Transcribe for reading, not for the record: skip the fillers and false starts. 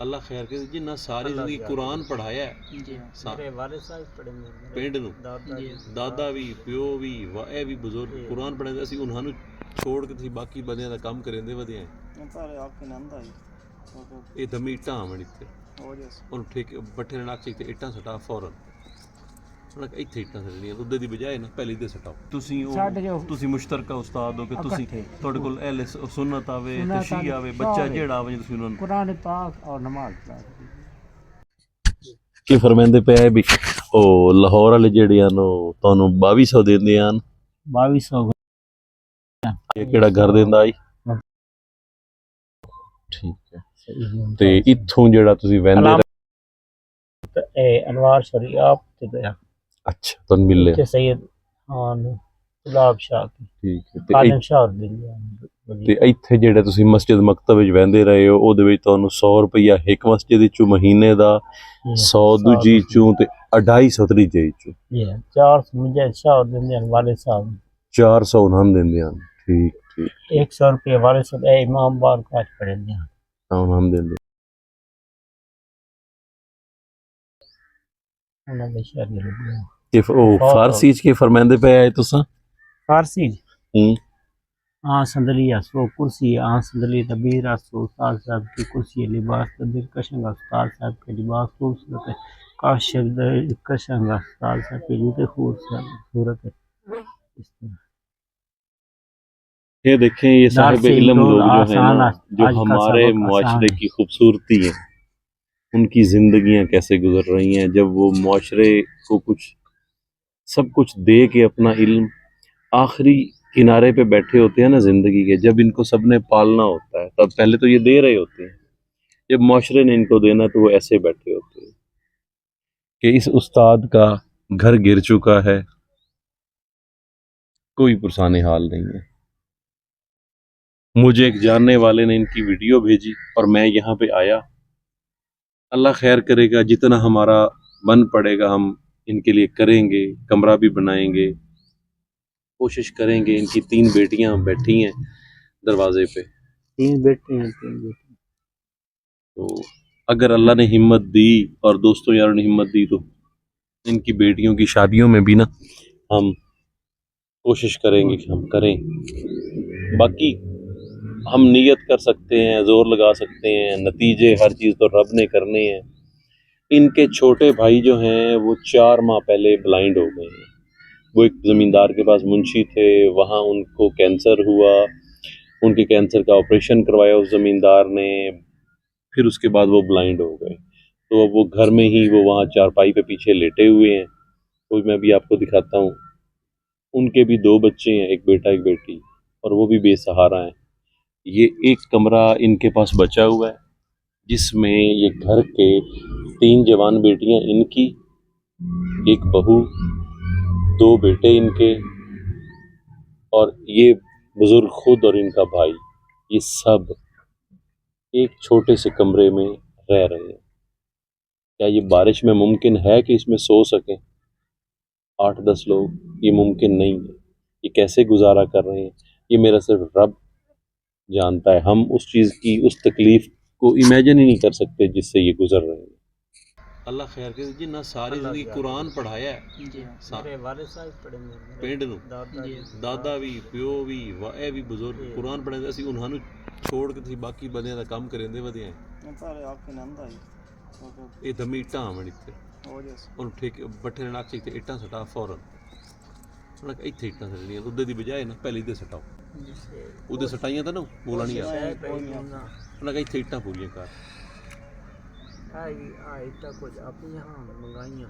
اللہ خیر کرے جنہ ساری زندگی قرآن پڑھایا ہے میرے والد صاحب پڑھے پنڈ نو دادا بھی پیو بھی اے بھی بزرگ قرآن پڑھے اسی انہاں نو چھوڑ کے تھی باقی بندیاں دا کام کریندے ودے ہیں یہ دمی اٹاں آمن اتنے انہوں ٹھیک بٹھے نے ناک چاہتے اٹاں سٹا فوراً اتنے اٹاں سٹنیاں ادھر دی بجائے نا پہلے ادھر سٹاؤ تسی مشترکہ استاد ہو کہ تسی تھوڑے کول اہل سنت آوے تشیع آوے بچہ جیڑا آوے تسی انہوں قرآن پاک اور نماز کی فرمیندے پہ ہے بھی او لاہور والے جیڑے نو تانوں 2200 دیندے ہیں 2200 یہ کیڑا گھر دیندا آئی ٹھیک ہے تے ایتھوں جیڑا تسی ویندے انوار شریعہ تے گیا اچھا تن ملے تے سید خان گلاب شاہ ٹھیک ہے خادم شاہ دلی تے ایتھے جیڑے تسی مسجد مکتب وچ ویندے رہے ہو او دے وچ تانوں 100 روپیہ ایک مسجد وچوں مہینے دا 100 دوجی چوں تے 250 تریجے چوں 400 مجھے شاہ دندے والد صاحب 400 انہاں دیندے ہیں ٹھیک ٹھیک 100 روپے والد صاحب اے امام بار کاج پڑھے دے ہیں انہاں دیندے انہاں دے شہری لگے کہ او فارسی چ کے فرمیندے پے آئے تساں فارسی ہاں صندلی سو کرسی ہاں صندلی تبیر سو استاد صاحب کی کرسی لباس تبیر کشنگا استاد صاحب کے لباس خوبصورت ہے کاشف کشنگا استاد صاحب کے جوتے خوبصورت ہے اس طرح یہ دیکھیں یہ صاحب علم لوگ جو ہیں نا جو ہمارے معاشرے کی خوبصورتی ہیں ان کی زندگیاں کیسے گزر رہی ہیں جب وہ معاشرے کو کچھ سب کچھ دے کے اپنا علم آخری کنارے پہ بیٹھے ہوتے ہیں نا زندگی کے جب ان کو سب نے پالنا ہوتا ہے تب پہلے تو یہ دے رہے ہوتے ہیں جب معاشرے نے ان کو دینا تو وہ ایسے بیٹھے ہوتے ہیں کہ اس استاد کا گھر گر چکا ہے کوئی پرسان حال نہیں ہے مجھے ایک جاننے والے نے ان کی ویڈیو بھیجی اور میں یہاں پہ آیا اللہ خیر کرے گا جتنا ہمارا من پڑے گا ہم ان کے لیے کریں گے کمرہ بھی بنائیں گے کوشش کریں گے ان کی 3 بیٹیاں بیٹھی ہیں دروازے پہ 3 بیٹے ہیں تو اگر اللہ نے ہمت دی اور دوستوں یاروں نے ہمت دی تو ان کی بیٹیوں کی شادیوں میں بھی نا ہم کوشش کریں گے کہ ہم کریں باقی ہم نیت کر سکتے ہیں زور لگا سکتے ہیں نتیجے ہر چیز تو رب نے کرنے ہیں ان کے چھوٹے بھائی جو ہیں وہ 4 ماہ پہلے بلائنڈ ہو گئے ہیں وہ ایک زمیندار کے پاس منشی تھے وہاں ان کو کینسر ہوا ان کے کینسر کا آپریشن کروایا اس زمیندار نے پھر اس کے بعد وہ بلائنڈ ہو گئے تو اب وہ گھر میں ہی وہ وہاں چارپائی پہ پیچھے لیٹے ہوئے ہیں وہ میں بھی آپ کو دکھاتا ہوں ان کے بھی 2 بچے ہیں ایک بیٹا ایک بیٹی اور وہ بھی بے سہارا ہیں یہ ایک کمرہ ان کے پاس بچا ہوا ہے جس میں یہ گھر کے 3 جوان بیٹیاں ان کی ایک بہو 2 بیٹے ان کے اور یہ بزرگ خود اور ان کا بھائی یہ سب ایک چھوٹے سے کمرے میں رہ رہے ہیں کیا یہ بارش میں ممکن ہے کہ اس میں سو سکیں 8-10 لوگ یہ ممکن نہیں ہے یہ کیسے گزارا کر رہے ہیں یہ میرا صرف رب جانتا ہے ہم اس چیز کی اس تکلیف کو امیجن ہی نہیں کر سکتے جس سے یہ گزر رہے ہیں اللہ خیر کرے جنہ ساری زندگی قرآن پڑھایا ہے میرے والد صاحب پڑھے پنڈ نو دادا بھی پیو بھی اے بھی بزرگ قرآن پڑھے اسی انہاں نو چھوڑ کے تھی باقی بندیاں دا کام کریندے ودے ہیں یہ دمی اٹاں آمن اتنے انہوں ٹھیک بٹھے نے ناک چاہتے اٹاں سٹا فوراً اتنے اٹاں سٹنیاں ادھر دی بجائے نا پہلے ادھر سٹاؤ ادھر سٹائیاں تھا نا بولا نہیں آتا اتنے اٹاں پوریاں کر کچھ اپنی ہاں منگائیاں